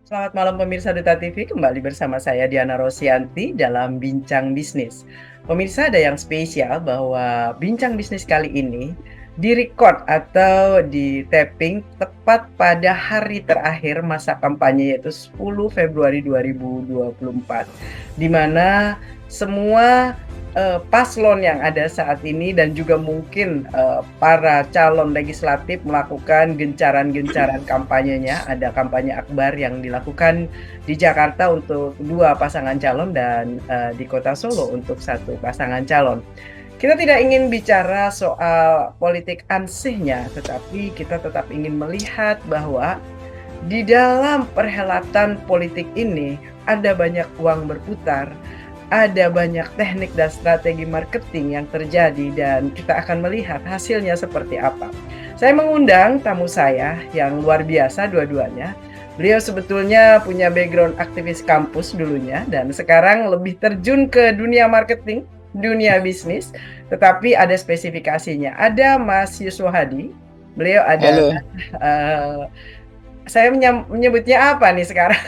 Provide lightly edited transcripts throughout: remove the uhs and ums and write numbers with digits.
Selamat malam pemirsa Duta TV, kembali bersama saya Diana Rosianti dalam Bincang Bisnis. Pemirsa, ada yang spesial bahwa Bincang Bisnis kali ini direcord atau di tapping tepat pada hari terakhir masa kampanye, yaitu 10 Februari 2024, di mana semua paslon yang ada saat ini dan juga mungkin para calon legislatif melakukan gencaran-gencaran kampanyenya. Ada kampanye akbar yang dilakukan di Jakarta untuk 2 pasangan calon dan di Kota Solo untuk 1 pasangan calon. Kita tidak ingin bicara soal politik ansihnya, tetapi kita tetap ingin melihat bahwa di dalam perhelatan politik ini ada banyak uang berputar, ada banyak teknik dan strategi marketing yang terjadi, dan kita akan melihat hasilnya seperti apa. Saya mengundang tamu saya yang luar biasa dua-duanya. Beliau sebetulnya punya background aktivis kampus dulunya dan sekarang lebih terjun ke dunia marketing, dunia bisnis, tetapi ada spesifikasinya. Ada Mas Yuswo Hadi, beliau adalah Halo. eh, saya menyebutnya apa nih sekarang?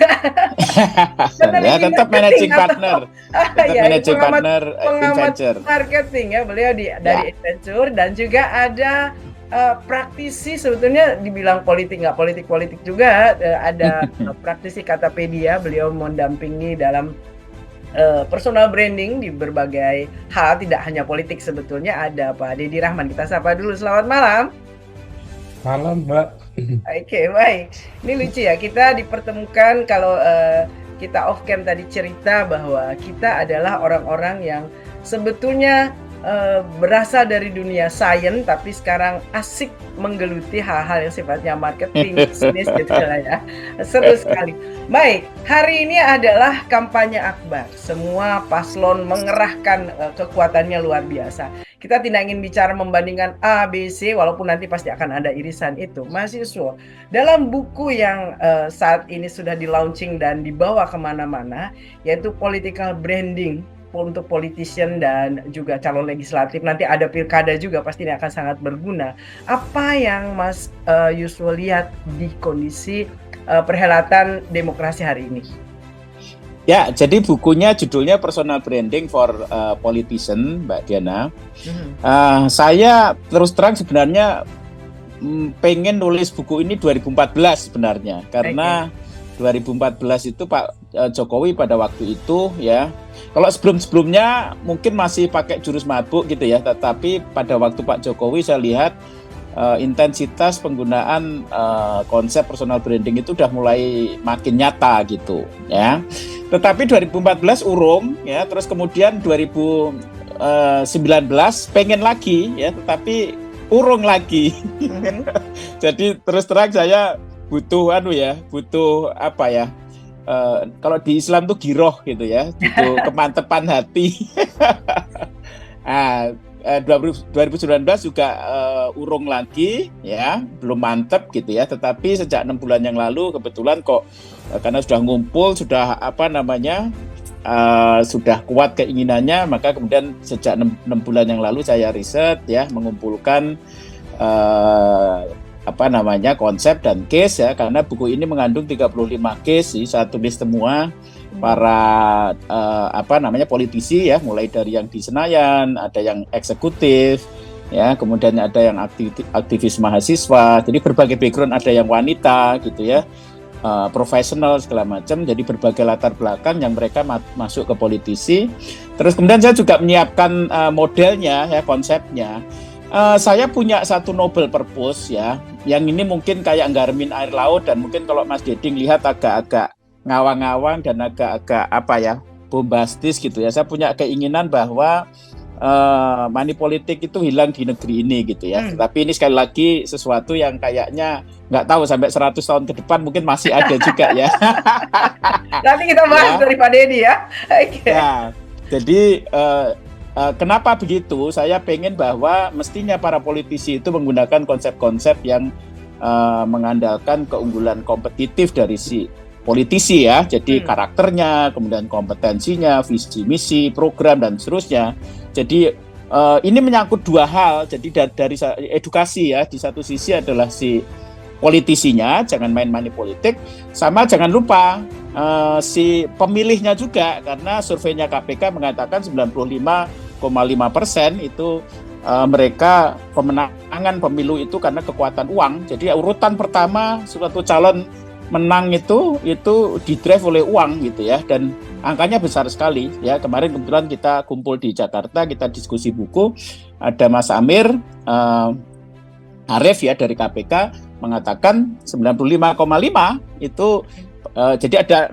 Ya, Peneliti tetap marketing managing atau partner, tetap ya, managing pengamat partner pengamat Inventure. marketing ya, beliau dari Ya. Accenture, dan juga ada praktisi, sebetulnya dibilang politik nggak politik-politik juga, ada praktisi Katapedia, beliau mendampingi dalam personal branding di berbagai hal, tidak hanya politik sebetulnya. Ada Pak Deddy Rahman, kita sapa dulu, selamat malam. Malam, Mbak. Oke, baik. Ini lucu ya, kita dipertemukan kalau kita off cam tadi cerita bahwa kita adalah orang-orang yang sebetulnya berasal dari dunia sains, tapi sekarang asik menggeluti hal-hal yang sifatnya marketing, bisnis gitu lah ya. Seru sekali. Baik, hari ini adalah kampanye akbar. Semua paslon mengerahkan kekuatannya luar biasa. Kita tidak ingin bicara membandingkan A, B, C, walaupun nanti pasti akan ada irisan itu. Mas Yuswo, dalam buku yang saat ini sudah di-launching dan dibawa kemana-mana, yaitu Political Branding untuk politician dan juga calon legislatif, nanti ada pilkada juga, pasti ini akan sangat berguna. Apa yang Mas Yuswo lihat di kondisi perhelatan demokrasi hari ini? Ya, jadi bukunya judulnya Personal Branding for Politician, Mbak Diana. Saya terus terang sebenarnya pengen nulis buku ini 2014 sebenarnya, karena 2014 itu Pak Jokowi pada waktu itu ya, kalau sebelum-sebelumnya mungkin masih pakai jurus mabuk gitu ya, tetapi pada waktu Pak Jokowi saya lihat intensitas penggunaan konsep personal branding itu udah mulai makin nyata gitu ya. Tetapi 2014 urung ya, terus kemudian 2019 pengen lagi ya, tetapi urung lagi. Jadi terus terang saya butuh butuh apa ya? Kalau di Islam tuh giroh gitu ya, butuh kemantepan hati. 2019 juga urung lagi ya, belum mantep gitu ya, tetapi sejak 6 bulan yang lalu kebetulan kok karena sudah ngumpul, sudah sudah kuat keinginannya, maka kemudian sejak 6 bulan yang lalu saya riset ya, mengumpulkan konsep dan case ya, karena buku ini mengandung 35 case sih, saya tulis semua para politisi ya, mulai dari yang di Senayan, ada yang eksekutif ya, kemudian ada yang aktivis mahasiswa, jadi berbagai background, ada yang wanita gitu ya, profesional segala macam, jadi berbagai latar belakang yang mereka masuk ke politisi. Terus kemudian saya juga menyiapkan modelnya ya, konsepnya. Saya punya satu noble purpose ya, yang ini mungkin kayak nggarmin air laut, dan mungkin kalau Mas Deding lihat agak-agak ngawang-ngawang dan agak-agak bombastis gitu ya. Saya punya keinginan bahwa money politik itu hilang di negeri ini gitu ya. Tapi ini sekali lagi sesuatu yang kayaknya nggak tahu sampai 100 tahun ke depan mungkin masih ada juga ya. Nanti kita bahas ya. dari Pak Deddy ya. Ya, jadi kenapa begitu? Saya pengen bahwa mestinya para politisi itu menggunakan konsep-konsep yang mengandalkan keunggulan kompetitif dari si politisi ya, jadi karakternya, kemudian kompetensinya, visi misi, program dan seterusnya. Jadi ini menyangkut dua hal. Jadi dari edukasi ya, di satu sisi adalah si politisinya, jangan main money politik, sama jangan lupa si pemilihnya juga, karena surveinya KPK mengatakan 95,5% itu mereka pemenangan pemilu itu karena kekuatan uang. Jadi urutan pertama suatu calon menang itu didrive oleh uang gitu ya, dan angkanya besar sekali ya. Kemarin kebetulan kita kumpul di Jakarta, kita diskusi buku, ada Mas Amir Arif ya dari KPK mengatakan 95,5 itu jadi ada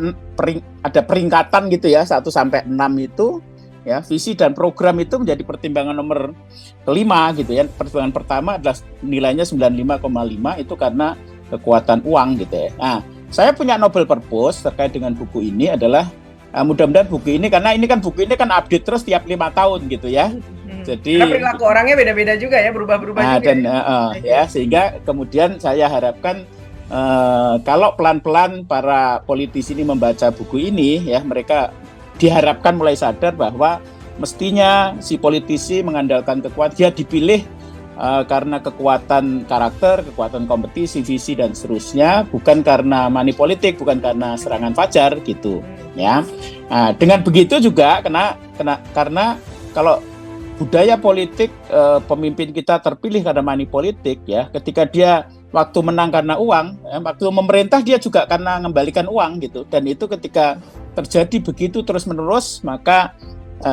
peringkatan gitu ya, 1 sampai 6 itu ya, visi dan program itu menjadi pertimbangan nomor kelima gitu ya. Pertimbangan pertama adalah nilainya 95,5 itu karena kekuatan uang gitu ya. Nah, saya punya novel purpose terkait dengan buku ini adalah mudah-mudahan buku ini, karena ini kan buku ini kan update terus tiap 5 tahun gitu ya. Jadi karena perilaku orangnya beda-beda juga ya, berubah-berubah juga. Dan ya, sehingga kemudian saya harapkan kalau pelan-pelan para politisi ini membaca buku ini ya, mereka diharapkan mulai sadar bahwa mestinya si politisi mengandalkan kekuatan, dia dipilih karena kekuatan karakter, kekuatan kompetisi, visi dan seterusnya, bukan karena money politik, bukan karena serangan fajar gitu ya. Nah, dengan begitu juga karena kalau budaya politik pemimpin kita terpilih karena money politik ya, ketika dia waktu menang karena uang, waktu memerintah dia juga karena mengembalikan uang gitu, dan itu ketika terjadi begitu terus-menerus, maka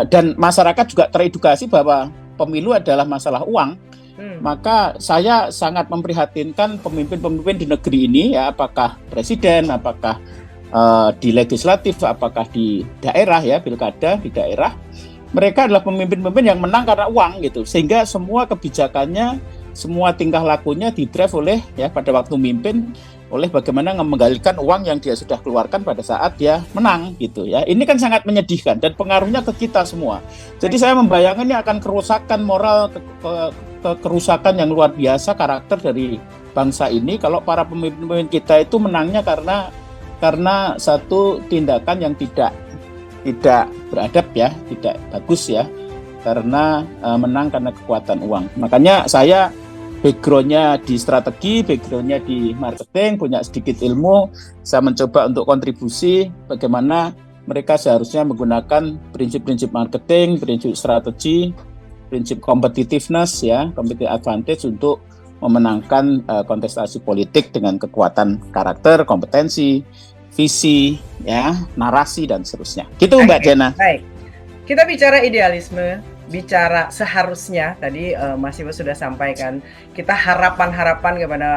dan masyarakat juga teredukasi bahwa pemilu adalah masalah uang. Maka saya sangat memprihatinkan pemimpin-pemimpin di negeri ini ya, apakah presiden, apakah di legislatif, apakah di daerah ya, pilkada di daerah, mereka adalah pemimpin-pemimpin yang menang karena uang gitu, sehingga semua kebijakannya, semua tingkah lakunya didrive oleh ya pada waktu memimpin oleh bagaimana menggalikan uang yang dia sudah keluarkan pada saat dia menang gitu ya. Ini kan sangat menyedihkan dan pengaruhnya ke kita semua. Jadi saya membayangkan ini akan kerusakan moral, kerusakan yang luar biasa karakter dari bangsa ini kalau para pemimpin kita itu menangnya karena satu tindakan yang tidak beradab ya, tidak bagus ya, karena menang karena kekuatan uang. Makanya saya background-nya di strategi, background-nya di marketing, punya sedikit ilmu, saya mencoba untuk kontribusi bagaimana mereka seharusnya menggunakan prinsip-prinsip marketing, prinsip strategi, prinsip competitiveness ya, competitive advantage untuk memenangkan kontestasi politik dengan kekuatan karakter, kompetensi, visi, ya, narasi dan seterusnya. Gitu Mbak Jena. Baik. Kita bicara idealisme, bicara seharusnya tadi Mas Iwo sudah sampaikan, kita harapan-harapan kepada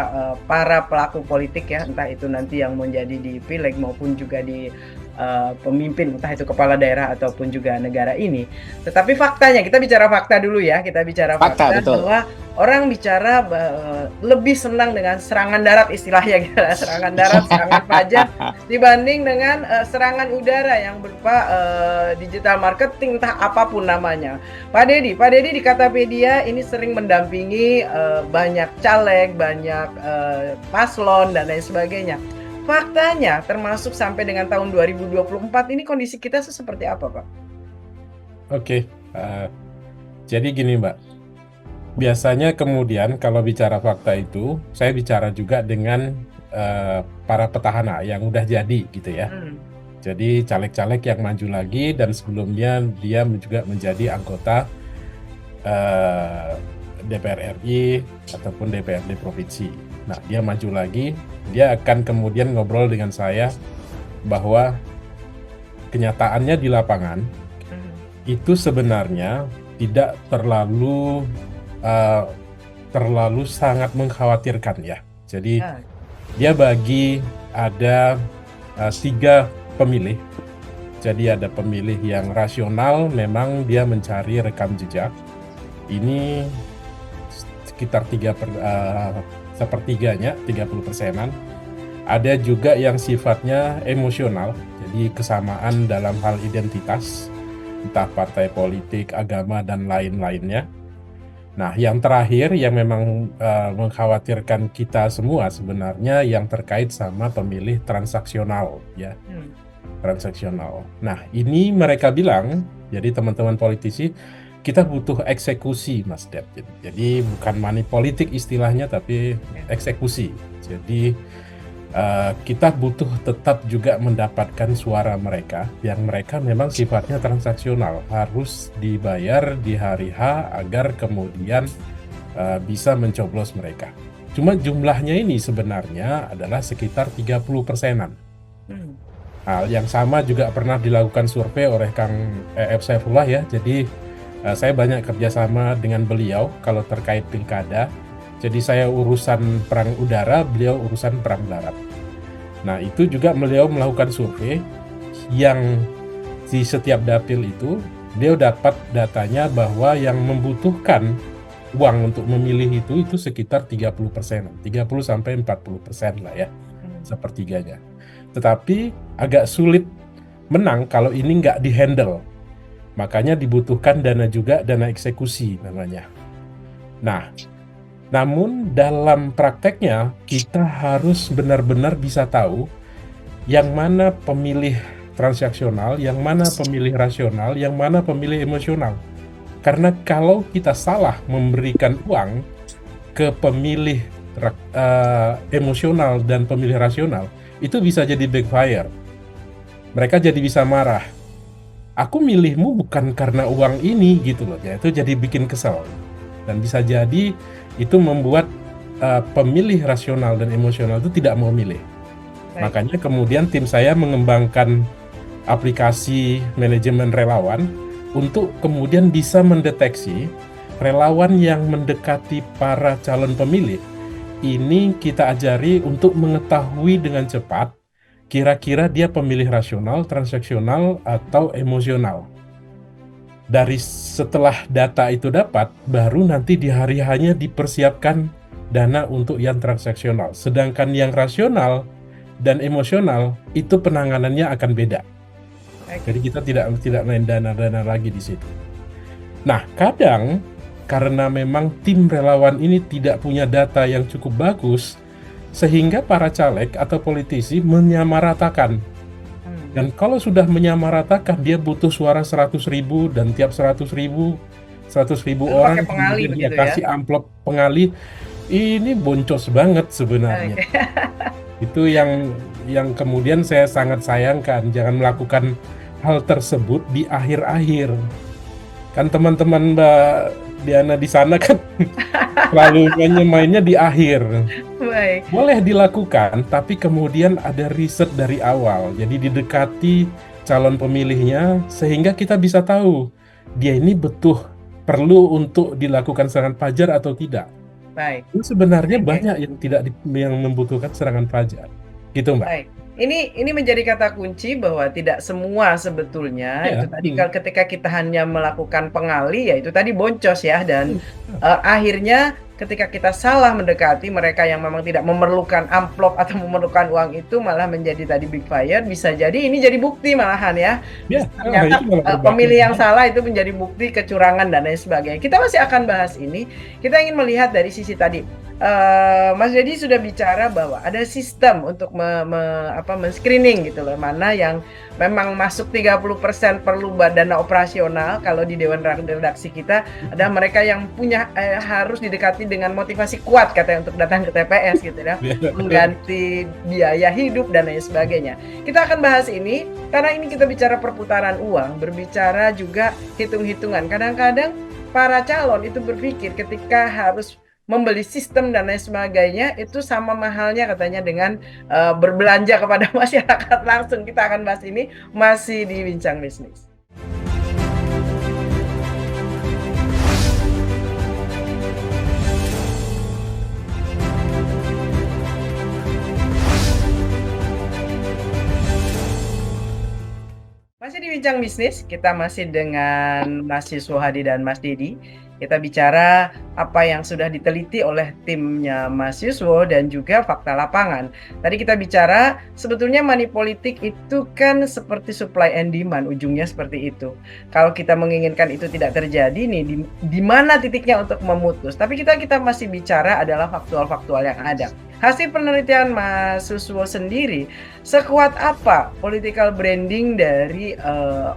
para pelaku politik ya, entah itu nanti yang menjadi di pileg maupun juga di pemimpin, entah itu kepala daerah ataupun juga negara ini. Tetapi faktanya, kita bicara fakta dulu ya, kita bicara fakta bahwa orang bicara lebih senang dengan serangan darat, istilahnya gitu, serangan darat, serangan fajar dibanding dengan serangan udara yang berupa digital marketing, entah apapun namanya. Pak Dedi di Katapedia ini sering mendampingi banyak caleg, banyak paslon dan lain sebagainya. Faktanya termasuk sampai dengan tahun 2024 ini kondisi kita seperti apa, Pak? Oke, jadi gini Mbak, biasanya kemudian kalau bicara fakta itu, saya bicara juga dengan para petahana yang udah jadi gitu ya. Jadi caleg-caleg yang maju lagi dan sebelumnya dia juga menjadi anggota DPR RI ataupun DPRD provinsi. Nah, dia maju lagi, dia akan kemudian ngobrol dengan saya bahwa kenyataannya di lapangan itu sebenarnya tidak terlalu sangat mengkhawatirkan ya. Jadi dia bagi ada 3 pemilih. Jadi ada pemilih yang rasional, memang dia mencari rekam jejak. Ini sekitar 1/3-nya, 30%-an. Ada juga yang sifatnya emosional, jadi kesamaan dalam hal identitas, entah partai politik, agama, dan lain-lainnya. Nah, yang terakhir yang memang mengkhawatirkan kita semua sebenarnya yang terkait sama pemilih transaksional, ya. Transaksional. Nah, ini mereka bilang, jadi teman-teman politisi, kita butuh eksekusi, Mas Dep. Jadi bukan money politik istilahnya, tapi eksekusi. Jadi kita butuh tetap juga mendapatkan suara mereka, yang mereka memang sifatnya transaksional, harus dibayar di hari H agar kemudian bisa mencoblos mereka. Cuma jumlahnya ini sebenarnya adalah sekitar 30%-an. Hal yang sama juga pernah dilakukan survei oleh Kang E.F. Saifullah ya. Jadi saya banyak kerjasama dengan beliau kalau terkait pilkada. Jadi saya urusan perang udara, beliau urusan perang darat. Nah itu juga beliau melakukan survei yang di setiap dapil itu beliau dapat datanya bahwa yang membutuhkan uang untuk memilih itu sekitar 30%, 30-40% lah ya, sepertiganya. Tetapi agak sulit menang kalau ini nggak di-handle. Makanya dibutuhkan dana juga, dana eksekusi namanya. Nah, namun dalam prakteknya kita harus benar-benar bisa tahu yang mana pemilih transaksional, yang mana pemilih rasional, yang mana pemilih emosional. Karena kalau kita salah memberikan uang ke pemilih emosional dan pemilih rasional, itu bisa jadi backfire. Mereka jadi bisa marah. Aku milihmu bukan karena uang ini gitu loh. Ya, itu jadi bikin kesel. Dan bisa jadi itu membuat pemilih rasional dan emosional itu tidak mau milih. Makanya kemudian tim saya mengembangkan aplikasi manajemen relawan untuk kemudian bisa mendeteksi relawan yang mendekati para calon pemilih. Ini kita ajari untuk mengetahui dengan cepat kira-kira dia pemilih rasional, transaksional, atau emosional. Dari setelah data itu dapat, baru nanti di hari hanya dipersiapkan dana untuk yang transaksional. Sedangkan yang rasional dan emosional itu penanganannya akan beda. Jadi kita tidak main dana-dana lagi di situ. Nah, kadang karena memang tim relawan ini tidak punya data yang cukup bagus, sehingga para caleg atau politisi menyamaratakan. Dan kalau sudah menyamaratakan, dia butuh suara 100.000 dan tiap 100.000 orang kemudian dia kasih amplop pengalih. Ini boncos banget sebenarnya. Itu yang kemudian saya sangat sayangkan. Jangan melakukan hal tersebut di akhir-akhir. Kan teman-teman Mbak Diana di sana kan lalu mainnya di akhir. Baik. Boleh dilakukan, tapi kemudian ada riset dari awal. Jadi didekati calon pemilihnya sehingga kita bisa tahu dia ini perlu untuk dilakukan serangan fajar atau tidak. Baik. Sebenarnya banyak yang membutuhkan serangan fajar. Gitu, Mbak. Baik. Ini menjadi kata kunci bahwa tidak semua sebetulnya itu tadi ketika kita hanya melakukan pengali ya itu tadi boncos ya dan akhirnya ketika kita salah mendekati mereka yang memang tidak memerlukan amplop atau memerlukan uang itu malah menjadi tadi big fire, bisa jadi ini jadi bukti malahan ya. Ternyata pemilih yang salah itu menjadi bukti kecurangan dan lain sebagainya. Kita masih akan bahas ini. Kita ingin melihat dari sisi tadi. Mas Dedi sudah bicara bahwa ada sistem untuk men-screening gitu loh, mana yang memang masuk 30% perlu dana operasional. Kalau di Dewan Redaksi kita ada mereka yang punya harus didekati dengan motivasi kuat katanya untuk datang ke TPS gitu ya, mengganti biaya hidup dan lain sebagainya. Kita akan bahas ini karena ini kita bicara perputaran uang, berbicara juga hitung-hitungan. Kadang-kadang para calon itu berpikir ketika harus membeli sistem dan lain sebagainya itu sama mahalnya katanya dengan berbelanja kepada masyarakat langsung. Kita akan bahas ini masih di Bincang Bisnis. Masih di Bincang Bisnis, kita masih dengan Mas Yuswohadi dan Mas Dedi. Kita bicara apa yang sudah diteliti oleh timnya Mas Yuswo dan juga fakta lapangan. Tadi kita bicara sebetulnya money politik itu kan seperti supply and demand, ujungnya seperti itu. Kalau kita menginginkan itu tidak terjadi nih, di mana titiknya untuk memutus. Tapi kita masih bicara adalah faktual-faktual yang ada. Hasil penelitian Mas Yuswo sendiri, sekuat apa political branding dari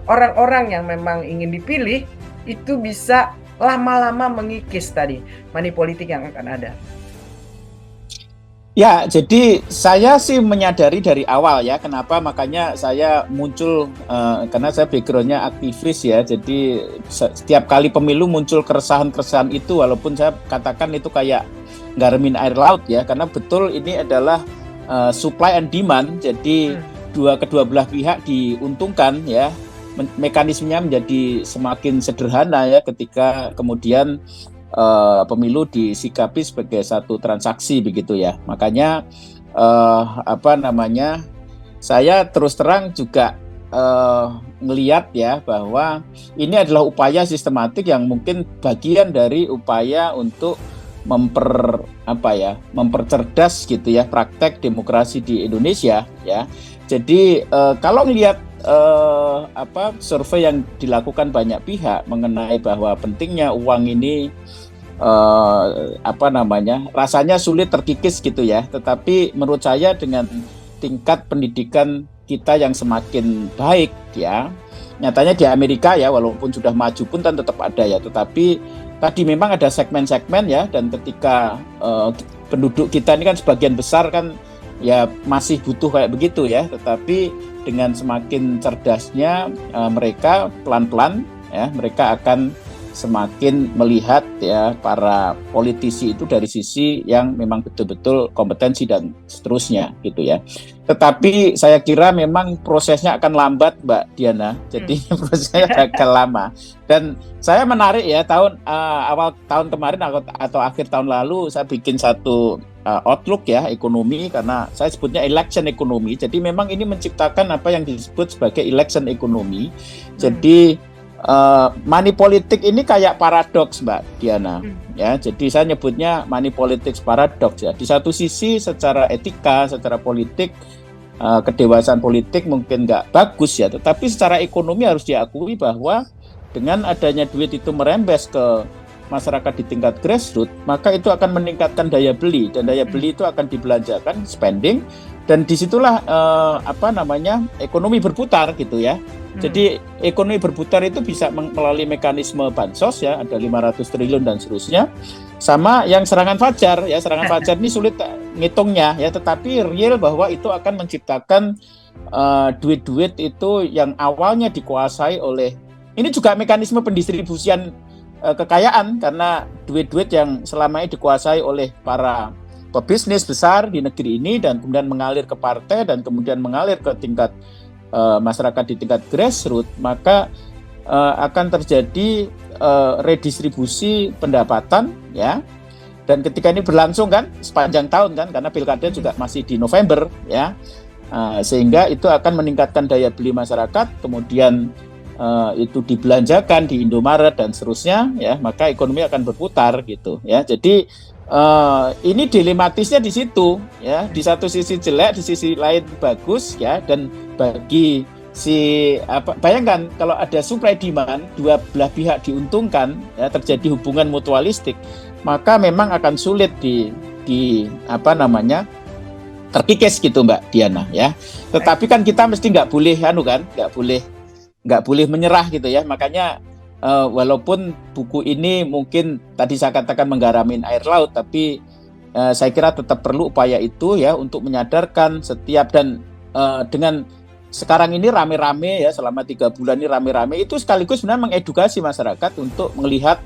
orang-orang yang memang ingin dipilih itu bisa lama-lama mengikis tadi money politik yang akan ada? Ya, jadi saya sih menyadari dari awal ya, kenapa makanya saya muncul, karena saya backgroundnya aktivis ya, jadi setiap kali pemilu muncul keresahan-keresahan itu, walaupun saya katakan itu kayak garemin air laut ya, karena betul ini adalah supply and demand, jadi kedua belah pihak diuntungkan ya, mekanismenya menjadi semakin sederhana ya ketika kemudian pemilu disikapi sebagai satu transaksi begitu ya. Makanya saya terus terang juga melihat ya bahwa ini adalah upaya sistematik yang mungkin bagian dari upaya untuk mempercerdas gitu ya praktek demokrasi di Indonesia ya. Jadi kalau melihat survei yang dilakukan banyak pihak mengenai bahwa pentingnya uang ini rasanya sulit terkikis gitu ya. Tetapi menurut saya dengan tingkat pendidikan kita yang semakin baik ya, nyatanya di Amerika ya walaupun sudah maju pun kan tetap ada ya. Tetapi tadi memang ada segmen-segmen ya, dan ketika penduduk kita ini kan sebagian besar kan ya masih butuh kayak begitu ya. Tetapi dengan semakin cerdasnya mereka pelan-pelan ya, mereka akan semakin melihat ya para politisi itu dari sisi yang memang betul-betul kompetensi dan seterusnya gitu ya. Tetapi saya kira memang prosesnya akan lambat Mbak Diana. Jadi prosesnya agak lama. Dan saya menarik ya awal tahun kemarin atau akhir tahun lalu saya bikin satu outlook ya ekonomi, karena saya sebutnya election ekonomi. Jadi memang ini menciptakan apa yang disebut sebagai election ekonomi. Jadi money politik ini kayak paradoks Mbak Diana ya. Jadi saya nyebutnya money politics paradoks ya. Di satu sisi secara etika, secara politik, kedewasaan politik mungkin nggak bagus ya, tetapi secara ekonomi harus diakui bahwa dengan adanya duit itu merembes ke masyarakat di tingkat grassroots, maka itu akan meningkatkan daya beli, dan daya beli itu akan dibelanjakan, spending, dan disitulah ekonomi berputar gitu ya. Jadi ekonomi berputar itu bisa melalui mekanisme bansos ya, ada 500 triliun dan seterusnya. Sama yang serangan fajar ya, serangan fajar ini sulit ngitungnya ya, tetapi real bahwa itu akan menciptakan duit-duit itu yang awalnya dikuasai oleh, ini juga mekanisme pendistribusian kekayaan, karena duit-duit yang selama ini dikuasai oleh para pebisnis besar di negeri ini dan kemudian mengalir ke partai dan kemudian mengalir ke tingkat masyarakat di tingkat grassroots, maka akan terjadi redistribusi pendapatan ya. Dan ketika ini berlangsung kan sepanjang tahun kan, karena pilkada juga masih di November ya, sehingga itu akan meningkatkan daya beli masyarakat, kemudian itu dibelanjakan di Indomaret dan seterusnya ya, maka ekonomi akan berputar gitu ya. Jadi ini dilematisnya di situ ya, di satu sisi jelek, di sisi lain bagus ya. Dan bagi bayangkan kalau ada supply demand, dua belah pihak diuntungkan ya, terjadi hubungan mutualistik, maka memang akan sulit terkikis gitu Mbak Diana ya. Tetapi kan kita mesti nggak boleh menyerah gitu ya. Makanya walaupun buku ini mungkin tadi saya katakan menggaramin air laut, tapi saya kira tetap perlu upaya itu ya untuk menyadarkan setiap, dan dengan sekarang ini rame-rame ya, selama 3 bulan ini rame-rame, itu sekaligus sebenarnya mengedukasi masyarakat untuk melihat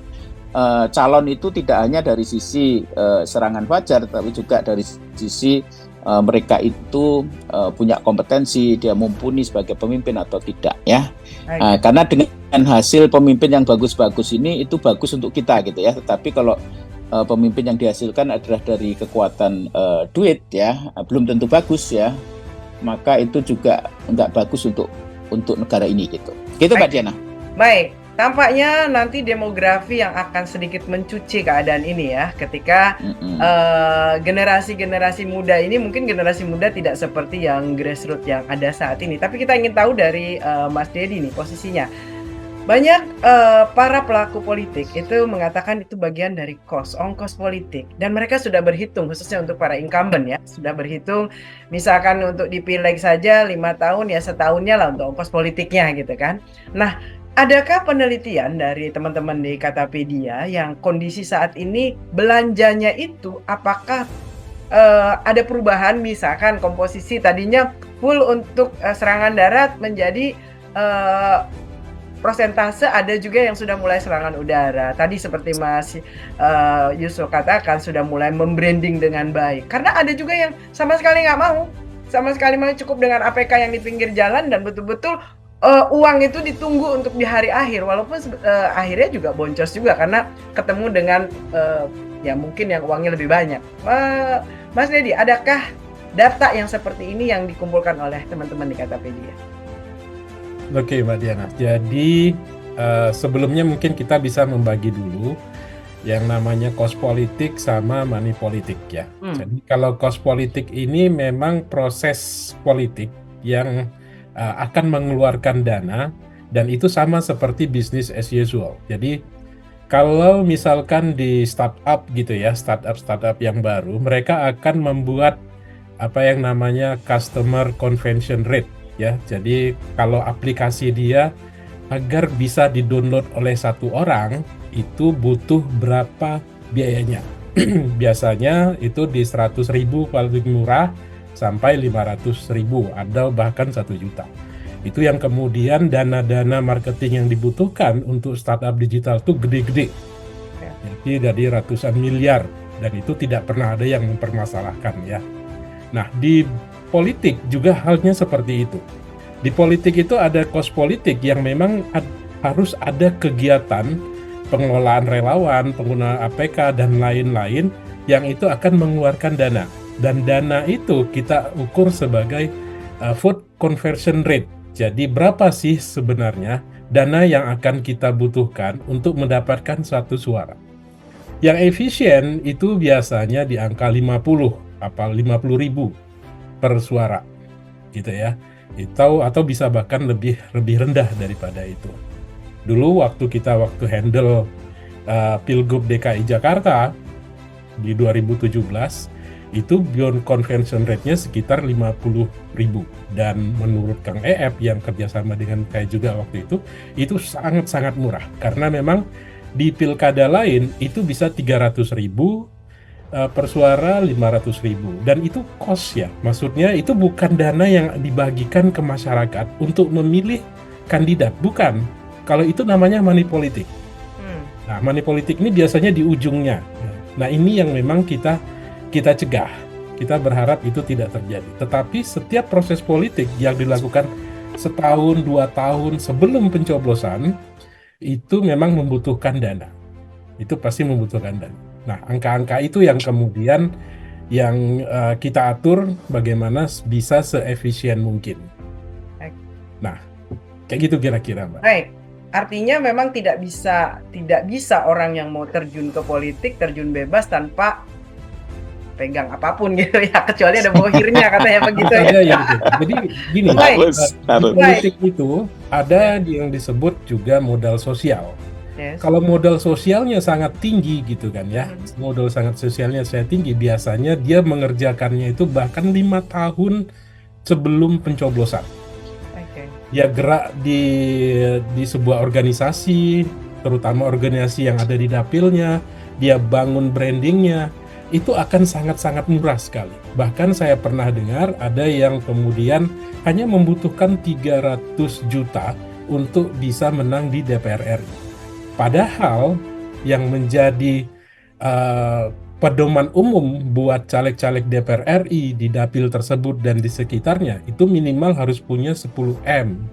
calon itu tidak hanya dari sisi serangan fajar, tapi juga dari sisi mereka itu punya kompetensi, dia mumpuni sebagai pemimpin atau tidak ya. Karena dengan hasil pemimpin yang bagus-bagus ini itu bagus untuk kita gitu ya. Tetapi kalau pemimpin yang dihasilkan adalah dari kekuatan duit ya, belum tentu bagus ya. Maka itu juga nggak bagus untuk negara ini gitu. Gitu Mbak Diana. Baik. Tampaknya nanti demografi yang akan sedikit mencuci keadaan ini ya, ketika generasi-generasi muda ini, mungkin generasi muda tidak seperti yang grassroots yang ada saat ini. Tapi kita ingin tahu dari Mas Dedi nih posisinya. Banyak para pelaku politik itu mengatakan itu bagian dari ongkos politik, dan mereka sudah berhitung, khususnya untuk para incumbent ya, sudah berhitung misalkan untuk di pileg saja 5 tahun ya, setahunnya lah untuk ongkos politiknya gitu kan. Nah, Adakah penelitian dari teman-teman di Katapedia yang kondisi saat ini belanjanya itu apakah, ada perubahan misalkan komposisi tadinya full untuk, serangan darat menjadi, eee, persentase ada juga yang sudah mulai serangan udara. Tadi seperti Mas, Yusuf katakan sudah mulai mem-branding dengan baik. Karena ada juga yang sama sekali nggak mau, sama sekali mau cukup dengan APK yang di pinggir jalan dan betul-betul, uang itu ditunggu untuk di hari akhir walaupun akhirnya juga boncos juga karena ketemu dengan, ya mungkin yang uangnya lebih banyak. Mas Dedi, adakah data yang seperti ini yang dikumpulkan oleh teman-teman di Katapedia? Oke, Mbak Diana. Jadi sebelumnya mungkin kita bisa membagi dulu yang namanya cost politik sama money politik ya. Jadi kalau cost politik ini memang proses politik yang akan mengeluarkan dana dan itu sama seperti business as usual. Jadi kalau misalkan di startup gitu ya, startup yang baru, mereka akan membuat apa yang namanya customer conversion rate ya. Jadi kalau aplikasi dia agar bisa di-download oleh satu orang itu butuh berapa biayanya. Biasanya itu di 100.000 paling murah sampai 500.000 atau bahkan 1 juta. Itu yang kemudian dana-dana marketing yang dibutuhkan untuk startup digital itu gede-gede. Jadi dari ratusan miliar dan itu tidak pernah ada yang mempermasalahkan ya. Nah, di politik juga halnya seperti itu. Di politik itu ada cost politik yang memang harus ada kegiatan pengelolaan relawan, pengguna APK dan lain-lain yang itu akan mengeluarkan dana. Dan dana itu kita ukur sebagai vote conversion rate. Jadi berapa sih sebenarnya dana yang akan kita butuhkan untuk mendapatkan satu suara. Yang efisien itu biasanya di angka 50.000 per suara gitu ya. Atau bisa bahkan lebih rendah daripada itu. Dulu waktu handle Pilgub DKI Jakarta di 2017 itu beyond convention rate-nya sekitar 50.000 dan menurut Kang EF yang kerjasama dengan saya juga waktu itu sangat-sangat murah karena memang di pilkada lain itu bisa 300.000 per suara 500.000 dan itu cost ya, maksudnya itu bukan dana yang dibagikan ke masyarakat untuk memilih kandidat, bukan. Kalau itu namanya money politik. Nah, money politik ini biasanya di ujungnya. Nah, ini yang memang kita cegah. Kita berharap itu tidak terjadi. Tetapi setiap proses politik yang dilakukan setahun, 2 tahun sebelum pencoblosan itu memang membutuhkan dana. Itu pasti membutuhkan dana. Nah, angka-angka itu yang kemudian yang kita atur bagaimana bisa seefisien mungkin. Nah, kayak gitu kira-kira, Mbak. Baik. Artinya memang tidak bisa orang yang mau terjun ke politik terjun bebas tanpa pegang apapun gitu ya, kecuali ada bohirnya katanya begitu ya. Iya, jadi gini, politik itu ada yang disebut juga modal sosial. Yes. Kalau modal sosialnya sangat tinggi gitu kan ya, modal sangat sosialnya sangat tinggi, biasanya dia mengerjakannya itu bahkan 5 tahun sebelum pencoblosan. Dia gerak di sebuah organisasi, terutama organisasi yang ada di dapilnya, dia bangun brandingnya, itu akan sangat-sangat murah sekali. Bahkan saya pernah dengar ada yang kemudian hanya membutuhkan 300 juta untuk bisa menang di DPR RI. Padahal yang menjadi pedoman umum buat caleg-caleg DPR RI di dapil tersebut dan di sekitarnya itu minimal harus punya 10M.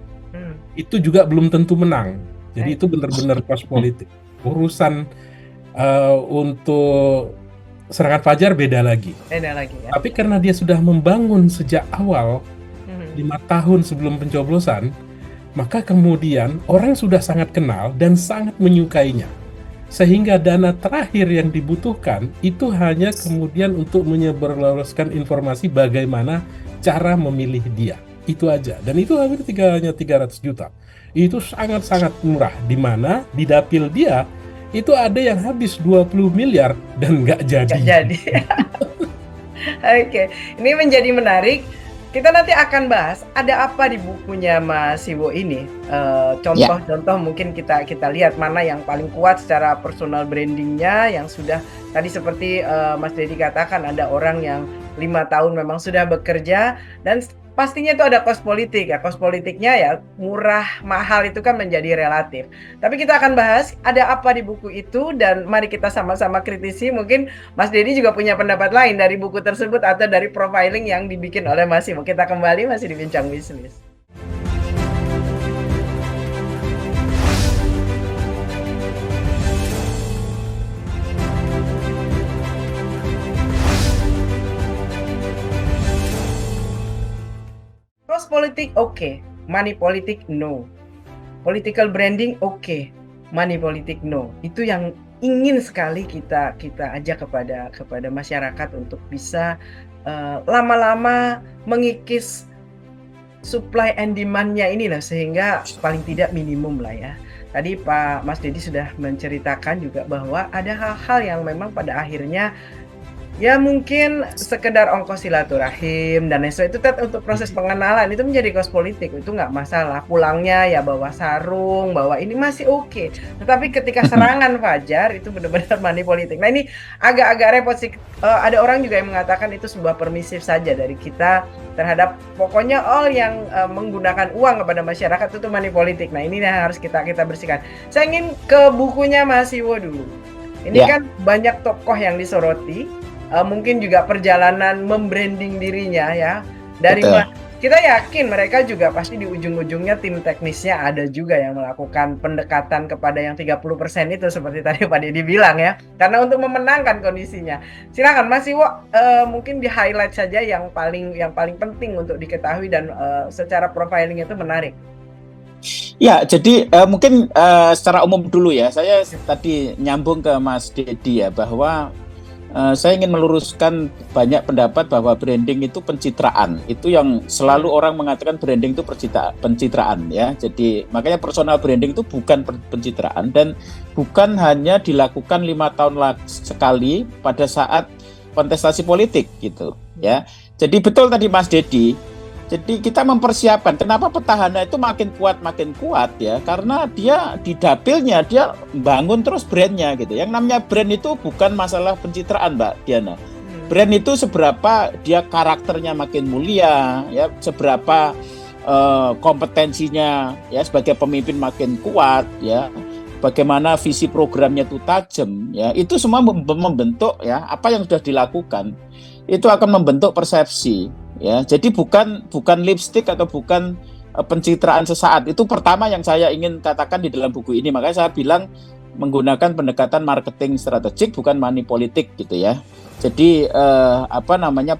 Itu juga belum tentu menang. Jadi itu benar-benar cost politik. Urusan untuk serangan fajar beda lagi ya. Tapi karena dia sudah membangun sejak awal 5 tahun sebelum pencoblosan, maka kemudian orang sudah sangat kenal dan sangat menyukainya. Sehingga dana terakhir yang dibutuhkan itu hanya kemudian untuk menyebarluaskan informasi bagaimana cara memilih dia. Itu aja. Dan itu hampir hanya 300 juta. Itu sangat-sangat murah. Di mana di dapil dia itu ada yang habis 20 miliar dan nggak jadi. Oke, ini menjadi menarik. Kita nanti akan bahas ada apa di bukunya Mas Iwo ini. Contoh-contoh mungkin kita lihat mana yang paling kuat secara personal brandingnya, yang sudah tadi seperti Mas Dedi katakan ada orang yang 5 tahun memang sudah bekerja, dan pastinya itu ada kos politik ya. Kos politiknya ya murah mahal itu kan menjadi relatif. Tapi kita akan bahas ada apa di buku itu, dan mari kita sama-sama kritisi. Mungkin Mas Dedi juga punya pendapat lain dari buku tersebut atau dari profiling yang dibikin oleh Mas Iwo. Kita kembali masih di Bincang Bisnis. Kos politik oke, money politik no. Political branding oke, money politik no. Itu yang ingin sekali kita ajak kepada masyarakat untuk bisa lama-lama mengikis supply and demand-nya inilah, sehingga paling tidak minimum lah ya. Tadi Pak Mas Dedi sudah menceritakan juga bahwa ada hal-hal yang memang pada akhirnya ya mungkin sekedar ongkos silaturahim dan lain sebagainya, itu untuk proses pengenalan itu menjadi kos politik, itu nggak masalah. Pulangnya ya bawa sarung, bawa ini masih oke. Tetapi ketika serangan fajar itu benar-benar money politik. Nah ini agak-agak repot sih. Ada orang juga yang mengatakan itu sebuah permisif saja dari kita terhadap pokoknya all yang menggunakan uang kepada masyarakat itu money politik. Nah ini yang harus kita bersihkan. Saya ingin ke bukunya Mas Iwo dulu. Ini kan banyak tokoh yang disoroti. Mungkin juga perjalanan membranding dirinya ya. Dari kita yakin mereka juga pasti di ujung-ujungnya tim teknisnya ada juga yang melakukan pendekatan kepada yang 30% itu seperti tadi Pak Dedi bilang ya. Karena untuk memenangkan kondisinya. Silakan Mas Iwo, mungkin di-highlight saja yang paling penting untuk diketahui dan secara profiling itu menarik. Ya, jadi mungkin secara umum dulu ya. Saya tadi nyambung ke Mas Dedi ya, bahwa saya ingin meluruskan banyak pendapat bahwa branding itu pencitraan. Itu yang selalu orang mengatakan branding itu pencitraan ya. Jadi makanya personal branding itu bukan pencitraan dan bukan hanya dilakukan 5 tahun sekali pada saat kontestasi politik gitu ya. Jadi betul tadi Mas Dedi. Jadi kita mempersiapkan. Kenapa petahana itu makin kuat ya? Karena dia di dapilnya dia bangun terus brandnya gitu. Yang namanya brand itu bukan masalah pencitraan, Mbak Diana. Brand itu seberapa dia karakternya makin mulia, ya, seberapa kompetensinya ya sebagai pemimpin makin kuat, ya. Bagaimana visi programnya itu tajam, ya. Itu semua membentuk ya apa yang sudah dilakukan. Itu akan membentuk persepsi. Ya, jadi bukan lipstick atau bukan pencitraan sesaat. Itu pertama yang saya ingin katakan di dalam buku ini. Makanya saya bilang menggunakan pendekatan marketing strategik bukan money politik gitu ya. Jadi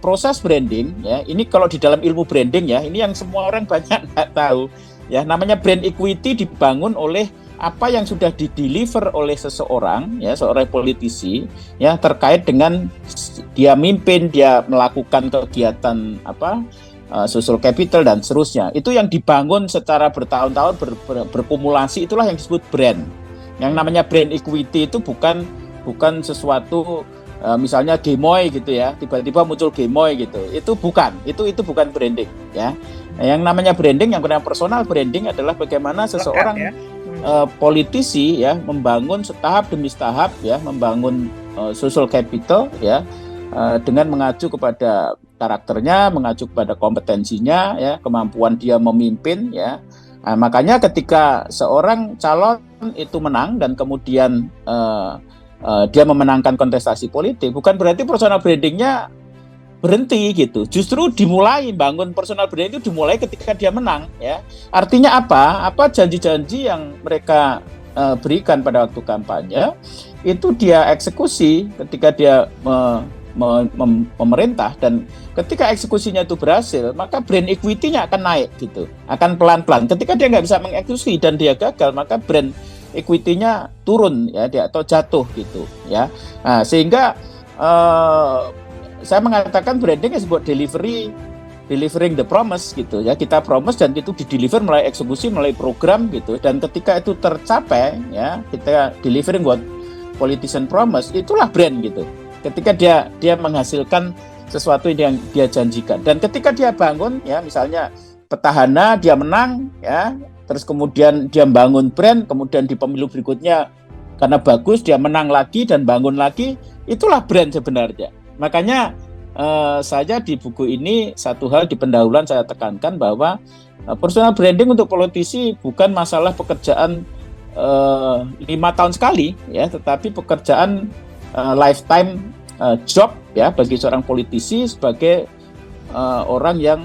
proses branding ya. Ini kalau di dalam ilmu branding ya, ini yang semua orang banyak nggak tahu. Ya, namanya brand equity dibangun oleh apa yang sudah dideliver oleh seseorang ya, seorang politisi ya, terkait dengan dia mimpin, dia melakukan kegiatan social capital dan seterusnya. Itu yang dibangun secara bertahun-tahun berkumulasi, itulah yang disebut brand. Yang namanya brand equity itu bukan sesuatu misalnya Gemoy gitu ya, tiba-tiba muncul Gemoy gitu. Itu bukan branding ya. Yang namanya branding, yang namanya personal branding adalah bagaimana seseorang politisi ya membangun setahap demi setahap ya, membangun social capital ya, dengan mengacu kepada karakternya, mengacu kepada kompetensinya ya, kemampuan dia memimpin ya. Nah, makanya ketika seorang calon itu menang dan kemudian dia memenangkan kontestasi politik, bukan berarti personal brandingnya berhenti gitu. Justru dimulai, bangun personal branding itu dimulai ketika dia menang ya. Artinya apa? Apa janji-janji yang mereka berikan pada waktu kampanye itu dia eksekusi ketika dia memerintah, dan ketika eksekusinya itu berhasil, maka brand equity-nya akan naik gitu. Akan pelan-pelan. Ketika dia nggak bisa mengeksekusi dan dia gagal, maka brand equity-nya turun ya, dia atau jatuh gitu ya. Nah, sehingga saya mengatakan branding is about delivering the promise gitu ya. Kita promise dan itu dideliver melalui eksekusi, melalui program gitu. Dan ketika itu tercapai ya, kita delivering what politician promise, itulah brand gitu. Ketika dia menghasilkan sesuatu yang dia janjikan. Dan ketika dia bangun, ya misalnya petahana dia menang, ya terus kemudian dia bangun brand, kemudian di pemilu berikutnya karena bagus dia menang lagi dan bangun lagi, itulah brand sebenarnya. Makanya saya di buku ini satu hal di pendahuluan saya tekankan bahwa personal branding untuk politisi bukan masalah pekerjaan 5 tahun sekali, ya, tetapi pekerjaan lifetime job, ya, bagi seorang politisi sebagai orang yang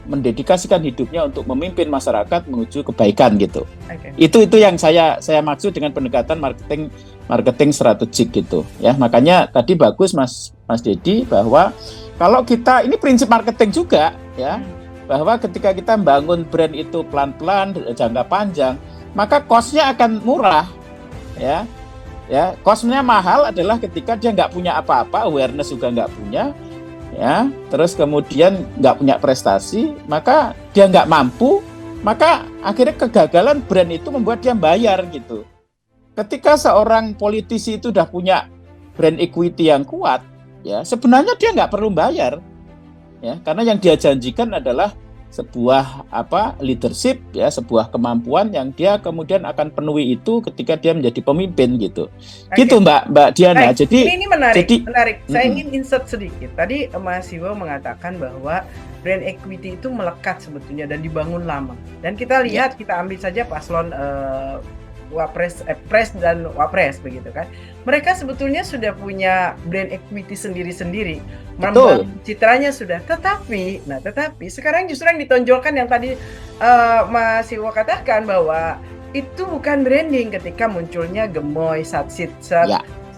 mendedikasikan hidupnya untuk memimpin masyarakat menuju kebaikan gitu. Okay. Itu yang saya maksud dengan pendekatan marketing strategik gitu, ya. Makanya tadi bagus Mas Dedi bahwa kalau kita ini prinsip marketing juga, ya, bahwa ketika kita membangun brand itu pelan-pelan jangka panjang, maka cost-nya akan murah, ya. Ya, cost-nya mahal adalah ketika dia nggak punya apa-apa, awareness juga nggak punya, ya, terus kemudian nggak punya prestasi, maka dia nggak mampu, maka akhirnya kegagalan brand itu membuat dia bayar gitu. Ketika seorang politisi itu udah punya brand equity yang kuat, ya sebenarnya dia nggak perlu bayar, ya, karena yang dia janjikan adalah sebuah leadership, ya, sebuah kemampuan yang dia kemudian akan penuhi itu ketika dia menjadi pemimpin gitu. Okay. Gitu Mbak Diana. Jadi ini menarik. Saya ingin insert sedikit. Tadi Mas Iwo mengatakan bahwa brand equity itu melekat sebetulnya dan dibangun lama. Dan kita lihat, kita ambil saja paslon Pres dan Wapres begitu kan. Mereka sebetulnya sudah punya brand equity sendiri-sendiri. Membangun citranya sudah. Tetapi sekarang justru yang ditonjolkan yang tadi Mas Iwo katakan bahwa itu bukan branding ketika munculnya gemoy, satsit,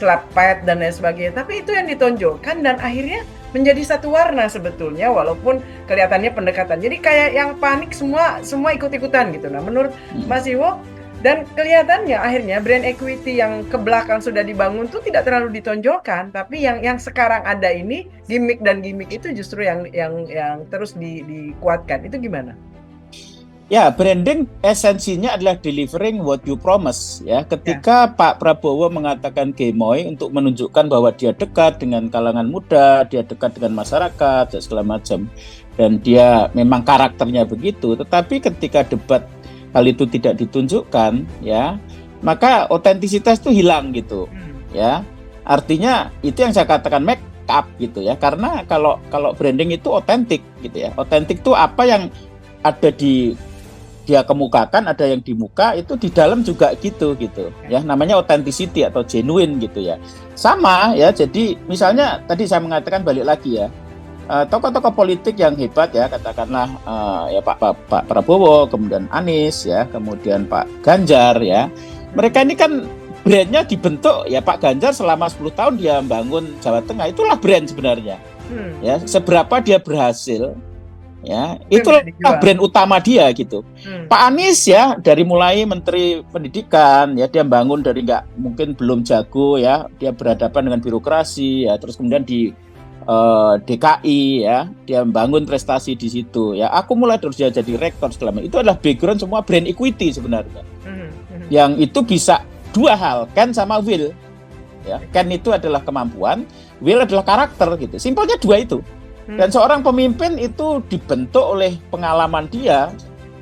slapet dan lain sebagainya. Tapi itu yang ditonjolkan dan akhirnya menjadi satu warna sebetulnya walaupun kelihatannya pendekatan. Jadi kayak yang panik semua ikut-ikutan gitu. Nah, menurut Mas Iwo, dan kelihatannya akhirnya brand equity yang ke belakang sudah dibangun tuh tidak terlalu ditonjolkan, tapi yang sekarang ada ini gimmick itu justru yang terus dikuatkan. Itu gimana? Ya, branding esensinya adalah delivering what you promise, ya. Ketika Pak Prabowo mengatakan gemoy untuk menunjukkan bahwa dia dekat dengan kalangan muda, dia dekat dengan masyarakat dan segala macam, dan dia memang karakternya begitu, tetapi ketika debat hal itu tidak ditunjukkan, ya, maka otentisitas itu hilang gitu, ya. Artinya itu yang saya katakan make up gitu, ya. Karena kalau branding itu otentik gitu, ya. Otentik itu apa yang ada dia kemukakan, ada yang di muka, itu di dalam juga gitu, ya. Namanya authenticity atau genuine gitu, ya. Sama, ya. Jadi misalnya tadi saya mengatakan balik lagi, ya. Tokoh-tokoh politik yang hebat, ya, katakanlah ya Pak Prabowo, kemudian Anies, ya, kemudian Pak Ganjar, ya, mereka ini kan brandnya dibentuk, ya. Pak Ganjar selama 10 tahun dia membangun Jawa Tengah, itulah brand sebenarnya, ya. Seberapa dia berhasil, ya, itulah brand utama dia gitu. Pak Anies, ya, dari mulai Menteri Pendidikan, ya, dia bangun dari mungkin belum jago, ya, dia berhadapan dengan birokrasi, ya, terus kemudian di DKI, ya, dia membangun prestasi di situ, ya, akumulatif terus dia jadi rektor segala macam. Itu adalah background semua brand equity sebenarnya. Yang itu bisa dua hal, can sama will, ya. Can itu adalah kemampuan, will adalah karakter gitu. Simpelnya dua itu. Dan seorang pemimpin itu dibentuk oleh pengalaman dia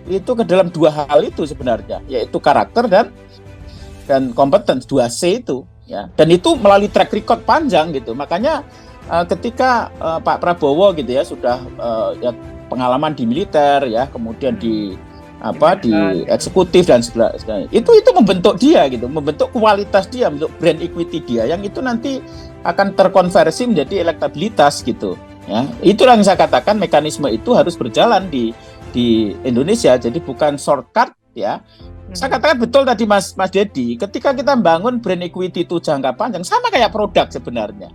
itu ke dalam dua hal itu sebenarnya, yaitu karakter dan kompeten, 2C itu, ya. Dan itu melalui track record panjang gitu. Makanya ketika Pak Prabowo gitu, ya, sudah ya, pengalaman di militer, ya, kemudian di eksekutif dan segala itu membentuk dia gitu, membentuk kualitas dia, membentuk brand equity dia, yang itu nanti akan terkonversi menjadi elektabilitas gitu, ya. Itulah yang saya katakan mekanisme itu harus berjalan di Indonesia, jadi bukan shortcut, ya. Saya katakan betul tadi Mas Dedi, ketika kita membangun brand equity itu jangka panjang, sama kayak produk sebenarnya.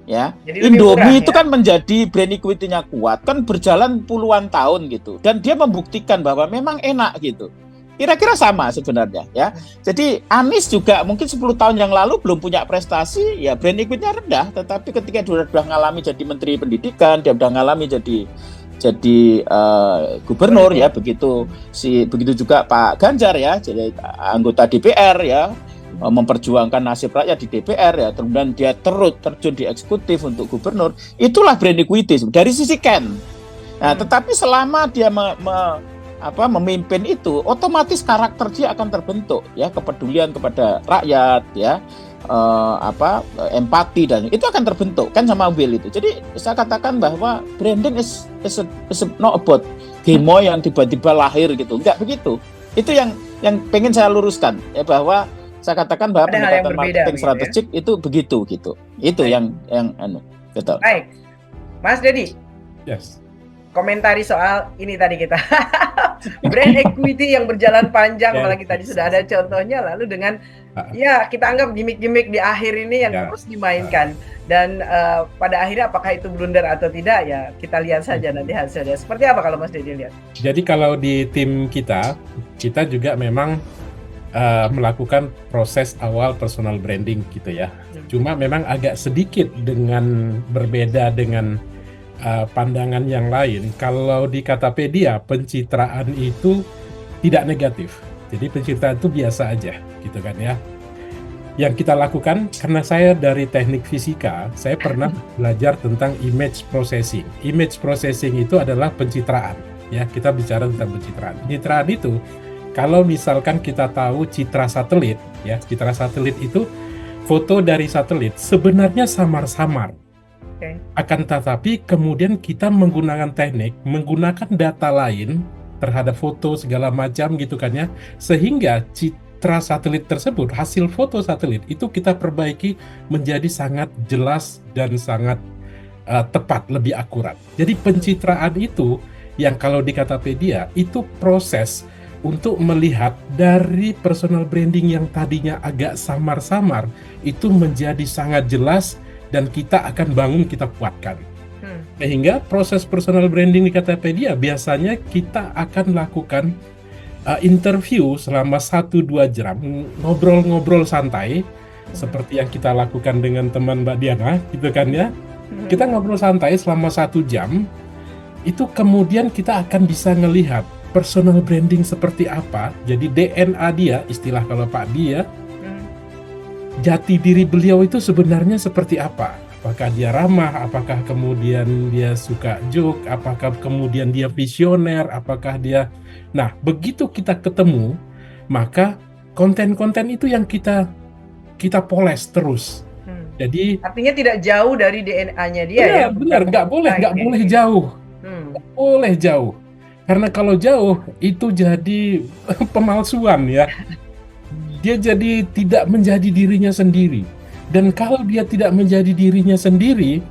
Ya, Indomie itu kan menjadi brand equity-nya kuat, kan berjalan puluhan tahun gitu, dan dia membuktikan bahwa memang enak gitu. Kira-kira sama sebenarnya, ya. Jadi Anies juga mungkin 10 tahun yang lalu belum punya prestasi, ya, brand equity-nya rendah, tetapi ketika dia sudah ngalami jadi Menteri Pendidikan, dia sudah ngalami jadi gubernur, ya, begitu juga Pak Ganjar, ya, jadi anggota DPR, ya. memperjuangkan nasib rakyat di DPR ya, kemudian dia terjun di eksekutif untuk gubernur, itulah brand equity dari sisi Ken. Nah, tetapi selama dia memimpin itu, otomatis karakter dia akan terbentuk ya, kepedulian kepada rakyat ya, empati, dan itu akan terbentuk kan sama Will itu. Jadi saya katakan bahwa branding is not about gemoy yang tiba-tiba lahir gitu, enggak begitu. Itu yang pengen saya luruskan ya, bahwa saya katakan bahwa pendekatan marketing strategik ya? Itu begitu gitu. Itu yang betul. Baik, Mas Dedi. Yes. Komentari soal ini tadi kita brand equity yang berjalan panjang, apalagi tadi sudah ada contohnya, lalu dengan ya kita anggap gimmick-gimmick di akhir ini yang terus dimainkan, dan pada akhirnya apakah itu blunder atau tidak ya kita lihat saja nanti hasilnya seperti apa kalau Mas Dedi lihat. Jadi kalau di tim kita juga memang melakukan proses awal personal branding gitu ya. Cuma memang agak sedikit dengan berbeda dengan pandangan yang lain. Kalau di Katapedia pencitraan itu tidak negatif. Jadi pencitraan itu biasa aja gitu kan ya. Yang kita lakukan, karena saya dari teknik fisika, saya pernah belajar tentang image processing. Image processing itu adalah pencitraan ya. Kita bicara tentang pencitraan. Pencitraan itu kalau misalkan kita tahu citra satelit ya, citra satelit itu foto dari satelit sebenarnya samar-samar. Akan tetapi kemudian kita menggunakan menggunakan data lain terhadap foto segala macam gitu kan ya, sehingga citra satelit tersebut, hasil foto satelit itu kita perbaiki menjadi sangat jelas dan sangat tepat, lebih akurat. Jadi pencitraan itu yang kalau di Katapedia itu proses untuk melihat dari personal branding yang tadinya agak samar-samar itu menjadi sangat jelas, dan kita akan bangun, kita kuatkan. Sehingga proses personal branding di Katapedia biasanya kita akan lakukan interview selama 1-2 jam, ngobrol-ngobrol santai, seperti yang kita lakukan dengan teman Mbak Diana, gitu kan ya. Kita ngobrol santai selama 1 jam, itu kemudian kita akan bisa ngelihat personal branding seperti apa, jadi DNA dia, istilah kalau Pak dia, jati diri beliau itu sebenarnya seperti apa? Apakah dia ramah? Apakah kemudian dia suka joke? Apakah kemudian dia visioner? Apakah dia... Nah, begitu kita ketemu, maka konten-konten itu yang kita poles terus. Jadi artinya tidak jauh dari DNA-nya dia ya? Benar, nggak boleh jauh. Nggak boleh jauh. Karena kalau jauh itu jadi pemalsuan ya. Dia jadi tidak menjadi dirinya sendiri. Dan kalau dia tidak menjadi dirinya sendiri,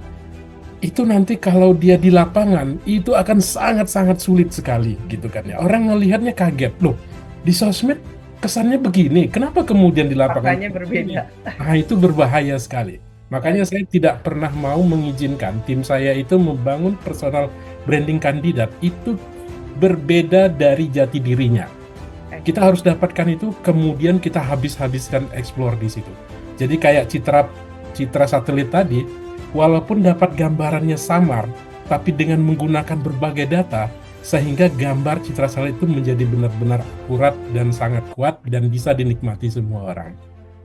itu nanti kalau dia di lapangan, itu akan sangat-sangat sulit sekali gitu kan ya. Orang ngelihatnya kaget, loh di sosmed kesannya begini, kenapa kemudian di lapangan makanya berbeda. Nah itu berbahaya sekali. Makanya saya tidak pernah mau mengizinkan tim saya itu membangun personal branding kandidat itu berbeda dari jati dirinya. Kita harus dapatkan itu, kemudian kita habiskan explore di situ. Jadi kayak citra satelit tadi, walaupun dapat gambarannya samar, tapi dengan menggunakan berbagai data, sehingga gambar citra satelit itu menjadi benar-benar akurat dan sangat kuat dan bisa dinikmati semua orang.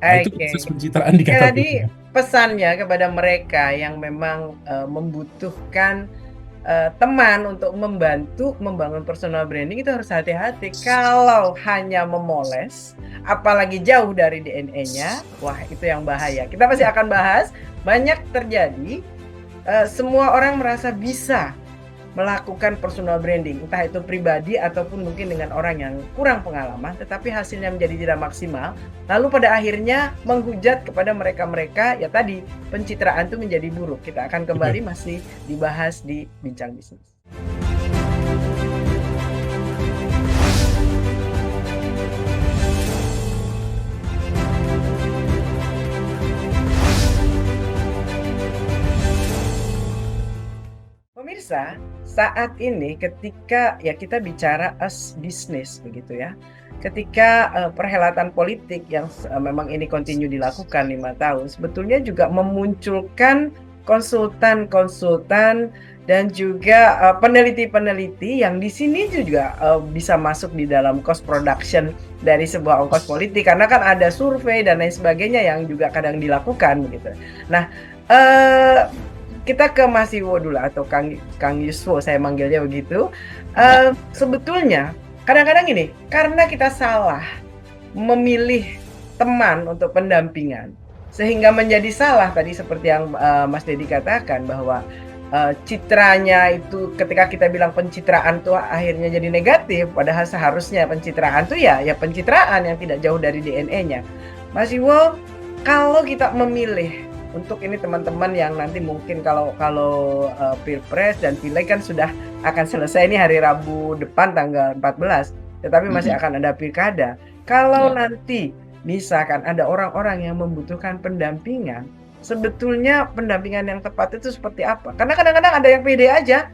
Nah, itu proses pencitraan di Katapedia. Jadi pesannya kepada mereka yang memang membutuhkan teman untuk membantu membangun personal branding itu harus hati-hati. Kalau hanya memoles, apalagi jauh dari DNA-nya, wah itu yang bahaya. Kita pasti akan bahas. Banyak terjadi, semua orang merasa bisa melakukan personal branding, entah itu pribadi ataupun mungkin dengan orang yang kurang pengalaman, tetapi hasilnya menjadi tidak maksimal. Lalu pada akhirnya menghujat kepada mereka-mereka, ya tadi pencitraan itu menjadi buruk. Kita akan kembali masih dibahas di Bincang Bisnis. Pemirsa, saat ini ketika ya kita bicara as business begitu ya, ketika perhelatan politik yang memang ini continue dilakukan 5 tahun, sebetulnya juga memunculkan konsultan-konsultan dan juga peneliti-peneliti yang di sini juga bisa masuk di dalam cost production dari sebuah ongkos politik, karena kan ada survei dan lain sebagainya yang juga kadang dilakukan gitu. Nah, kita ke Mas Iwo dulu atau Kang Yuswo, saya manggilnya begitu. Sebetulnya kadang-kadang ini karena kita salah memilih teman untuk pendampingan, sehingga menjadi salah tadi seperti yang Mas Dedi katakan bahwa citranya itu ketika kita bilang pencitraan tuh akhirnya jadi negatif, padahal seharusnya pencitraan tuh ya pencitraan yang tidak jauh dari DNA-nya. Mas Iwo, kalau kita memilih untuk ini teman-teman yang nanti mungkin kalau Pilpres dan Pileg kan sudah akan selesai ini hari Rabu depan tanggal 14, tetapi masih akan ada pilkada. Kalau nanti misalkan ada orang-orang yang membutuhkan pendampingan, sebetulnya pendampingan yang tepat itu seperti apa? Karena kadang-kadang ada yang pede aja,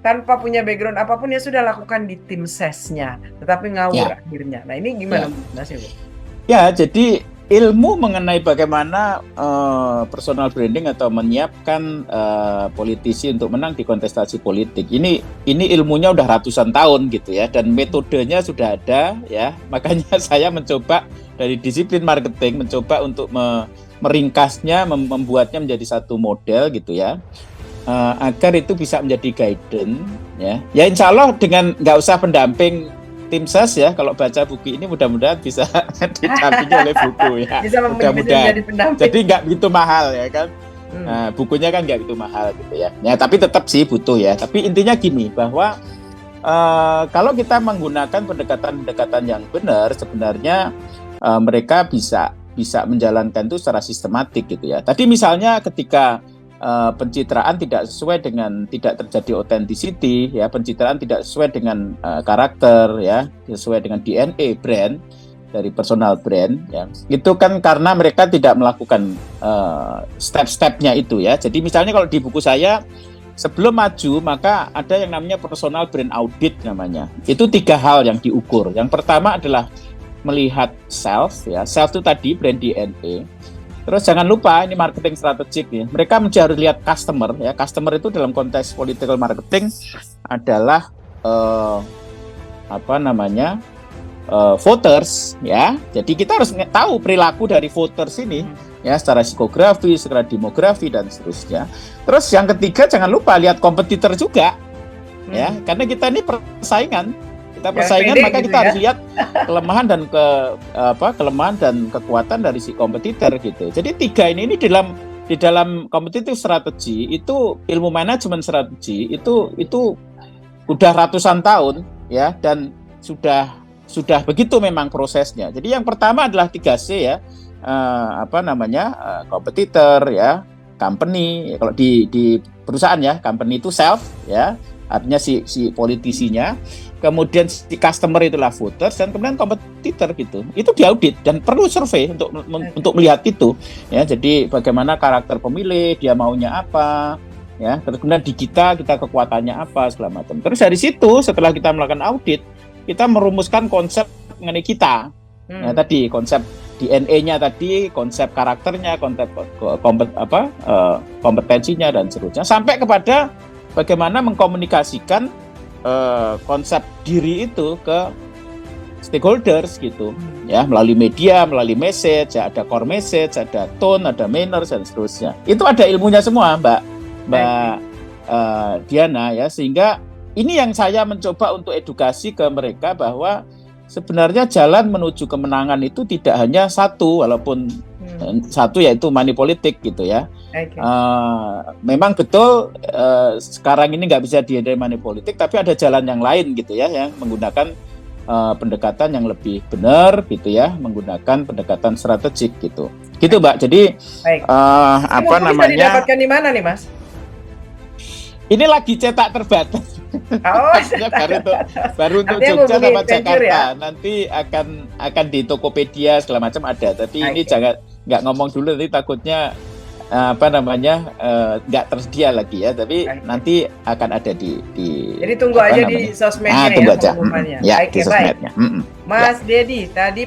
tanpa punya background apapun ya sudah lakukan di tim sesnya, tetapi ngawur akhirnya. Nah ini gimana Mas Iwo? Ya, jadi ilmu mengenai bagaimana personal branding atau menyiapkan politisi untuk menang di kontestasi politik ini ilmunya udah ratusan tahun gitu ya, dan metodenya sudah ada ya. Makanya saya mencoba dari disiplin marketing mencoba untuk meringkasnya, membuatnya menjadi satu model gitu ya, agar itu bisa menjadi guidance ya. Ya insya Allah dengan nggak usah pendamping tim ses ya, kalau baca buku ini mudah-mudahan bisa didampingi oleh buku ya. Bisa mudah-mudahan. Jadi nggak begitu mahal ya kan. Nah, bukunya kan nggak begitu mahal gitu ya. Ya tapi tetap sih butuh ya. Tapi intinya gini bahwa kalau kita menggunakan pendekatan-pendekatan yang benar, sebenarnya mereka bisa menjalankan itu secara sistematik gitu ya. Tadi misalnya ketika pencitraan tidak sesuai dengan, tidak terjadi authenticity ya, pencitraan tidak sesuai dengan karakter ya, sesuai dengan DNA brand dari personal brand ya, itu kan karena mereka tidak melakukan step-stepnya itu ya. Jadi misalnya kalau di buku saya sebelum maju maka ada yang namanya personal brand audit namanya. Itu 3 hal yang diukur. Yang pertama adalah melihat self ya, self itu tadi brand DNA. Terus jangan lupa ini marketing strategik ya. Mereka harus lihat customer ya. Customer itu dalam konteks political marketing adalah voters ya. Jadi kita harus tahu perilaku dari voters ini ya, secara psikografi, secara demografi dan seterusnya. Terus yang ketiga jangan lupa lihat kompetitor juga ya, karena kita ini persaingan. Kita persaingan ya, maka gitu kita harus lihat kelemahan dan kekuatan dari si kompetitor gitu. Jadi 3 ini di dalam competitive strategi itu, ilmu manajemen strategi itu udah ratusan tahun ya, dan sudah begitu memang prosesnya. Jadi yang pertama adalah 3C ya, kompetitor ya, company. Kalau di perusahaan ya, company itu self ya, artinya si politisinya. Kemudian si customer itulah voters, dan kemudian kompetitor gitu. Itu diaudit dan perlu survei untuk melihat itu ya. Jadi bagaimana karakter pemilih, dia maunya apa ya. Terus kemudian di kita kekuatannya apa segala macam. Terus dari situ setelah kita melakukan audit, kita merumuskan konsep mengenai kita. Ya tadi konsep DNA-nya tadi, konsep karakternya, konsep kompetensinya dan seterusnya, sampai kepada bagaimana mengkomunikasikan konsep diri itu ke stakeholders gitu ya, melalui media, melalui message ya, ada core message, ada tone, ada manners dan seterusnya. Itu ada ilmunya semua Mbak Diana ya, sehingga ini yang saya mencoba untuk edukasi ke mereka bahwa sebenarnya jalan menuju kemenangan itu tidak hanya satu, walaupun satu yaitu money politik gitu ya. Memang betul sekarang ini nggak bisa dihindari money politik, tapi ada jalan yang lain gitu ya, yang menggunakan pendekatan yang lebih benar gitu ya, menggunakan pendekatan strategik gitu Mbak. Jadi bisa didapatkan di mana nih Mas? Ini lagi cetak terbatas. Baru untuk Jogja sama Jakarta ya? Nanti akan di Tokopedia segala macam ada, tapi ini jangan nggak ngomong dulu, nanti takutnya nggak tersedia lagi ya, tapi nanti akan ada di jadi tunggu aja di sosmednya tunggu aja. Di sosmednya. Mas Dedi, tadi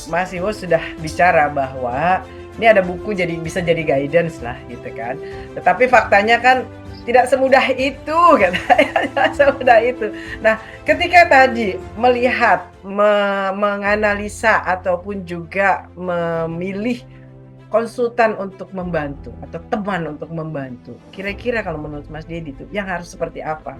Mas Iwo sudah bicara bahwa ini ada buku bisa jadi guidance lah gitu kan, tetapi faktanya kan tidak semudah itu katanya, tidak semudah itu. Nah, ketika tadi melihat, menganalisa ataupun juga memilih konsultan untuk membantu atau teman untuk membantu, kira-kira kalau menurut Mas Dedi tuh yang harus seperti apa?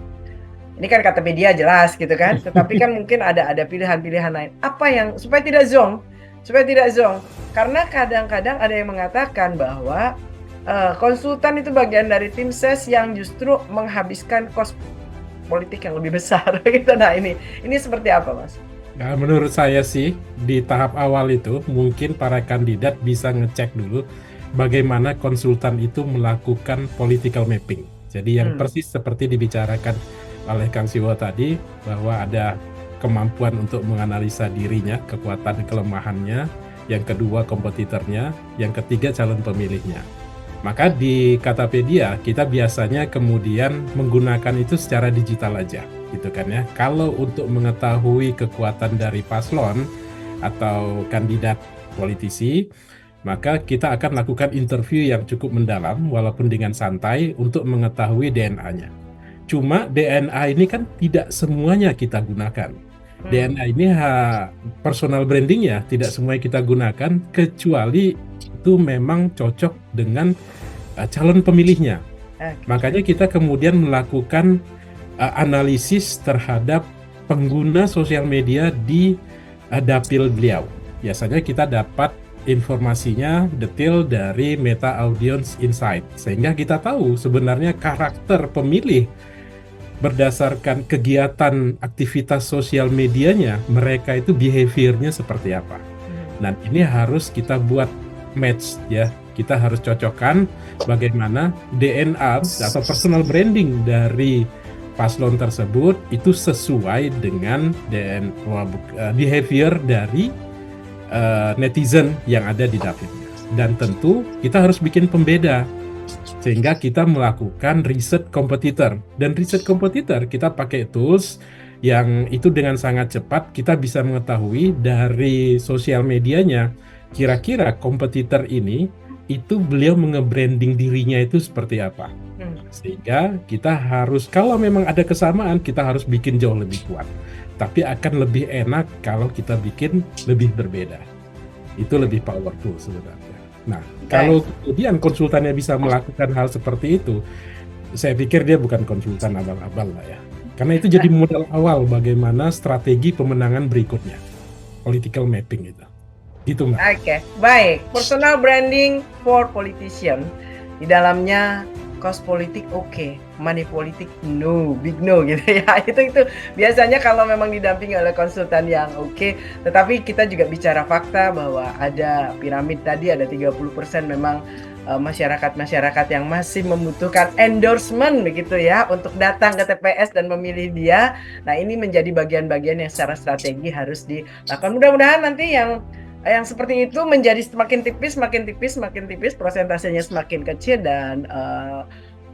Ini kan kata media jelas gitu kan, tetapi kan mungkin ada pilihan-pilihan lain. Apa yang supaya tidak zonk, karena kadang-kadang ada yang mengatakan bahwa konsultan itu bagian dari tim ses yang justru menghabiskan kos politik yang lebih besar gitu. Nah, ini seperti apa, Mas? Nah, menurut saya sih di tahap awal itu mungkin para kandidat bisa ngecek dulu bagaimana konsultan itu melakukan political mapping. Jadi yang persis seperti dibicarakan oleh Kang Siwo tadi, bahwa ada kemampuan untuk menganalisa dirinya, kekuatan kelemahannya, yang kedua kompetitornya, yang ketiga calon pemilihnya. Maka di Katapedia kita biasanya kemudian menggunakan itu secara digital aja, gitu kan ya. Kalau untuk mengetahui kekuatan dari paslon atau kandidat politisi, maka kita akan lakukan interview yang cukup mendalam walaupun dengan santai untuk mengetahui DNA-nya. Cuma DNA ini kan tidak semuanya kita gunakan. DNA ini personal branding ya, tidak semuanya kita gunakan kecuali itu memang cocok dengan calon pemilihnya. Makanya kita kemudian melakukan analisis terhadap pengguna sosial media di dapil beliau. Biasanya kita dapat informasinya detail dari Meta Audience Insight, sehingga kita tahu sebenarnya karakter pemilih berdasarkan kegiatan aktivitas sosial medianya, mereka itu behaviornya seperti apa. Dan ini harus kita buat match ya, kita harus cocokkan bagaimana DNA atau personal branding dari paslon tersebut itu sesuai dengan behavior dari netizen yang ada di dapilnya. Dan tentu kita harus bikin pembeda, sehingga kita melakukan riset kompetitor. Dan riset kompetitor kita pakai tools yang itu dengan sangat cepat kita bisa mengetahui dari sosial medianya kira-kira kompetitor ini itu beliau mengebranding dirinya itu seperti apa. Sehingga kita harus, kalau memang ada kesamaan, kita harus bikin jauh lebih kuat. Tapi akan lebih enak kalau kita bikin lebih berbeda. Itu lebih powerful sebenarnya. Nah, kalau kemudian konsultannya bisa melakukan hal seperti itu, saya pikir dia bukan konsultan abal-abal lah ya. Karena itu jadi modal awal bagaimana strategi pemenangan berikutnya. Political mapping itu. Gitu, Mbak. Oke, baik. Personal branding for politician. Di dalamnya cost politik oke, money politik no, big no gitu ya. Itu biasanya kalau memang didampingi oleh konsultan yang oke, tetapi kita juga bicara fakta bahwa ada piramid tadi, ada 30% memang masyarakat yang masih membutuhkan endorsement begitu ya untuk datang ke TPS dan memilih dia. Nah, ini menjadi bagian-bagian yang secara strategi harus dilakukan. Mudah-mudahan nanti yang seperti itu menjadi semakin tipis, persentasenya semakin kecil, dan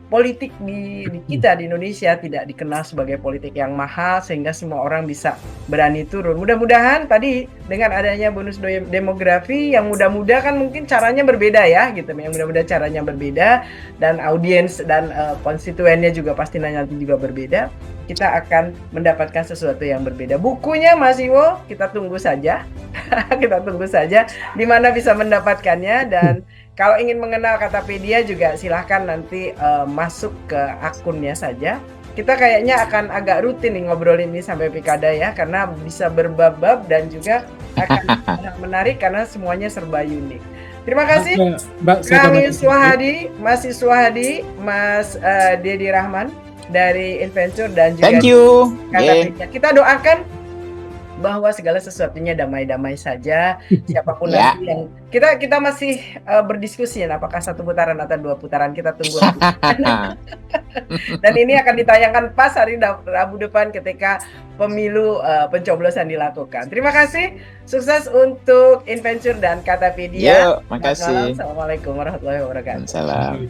politik di kita di Indonesia tidak dikenal sebagai politik yang mahal sehingga semua orang bisa berani turun. Mudah-mudahan tadi dengan adanya bonus demografi yang muda-muda kan mungkin caranya berbeda ya gitu, yang muda-muda caranya berbeda, dan audiens dan konstituennya juga pasti nanti juga berbeda. Kita akan mendapatkan sesuatu yang berbeda. Bukunya Mas Iwo kita tunggu saja. Kita tunggu saja di mana bisa mendapatkannya, dan kalau ingin mengenal Katapedia juga silahkan nanti masuk ke akunnya saja. Kita kayaknya akan agak rutin nih ngobrolin ini sampai Pilkada ya, karena bisa berbab-bab dan juga akan menarik karena semuanya serba unik. Terima kasih Kang Yuswahadi, Mas Yuswahadi, Mas Dedi Rahman dari Inventure dan juga Thank you. Katapedia. Kita doakan bahwa segala sesuatunya damai-damai saja. Siapapun nanti yang kita masih berdiskusi ya, apakah 1 putaran atau 2 putaran, kita tunggu. Dan ini akan ditayangkan pas hari Rabu depan ketika pemilu pencoblosan dilakukan. Terima kasih, sukses untuk Inventure dan Katapedia. Makasih. Assalamualaikum warahmatullahi wabarakatuh. Salam.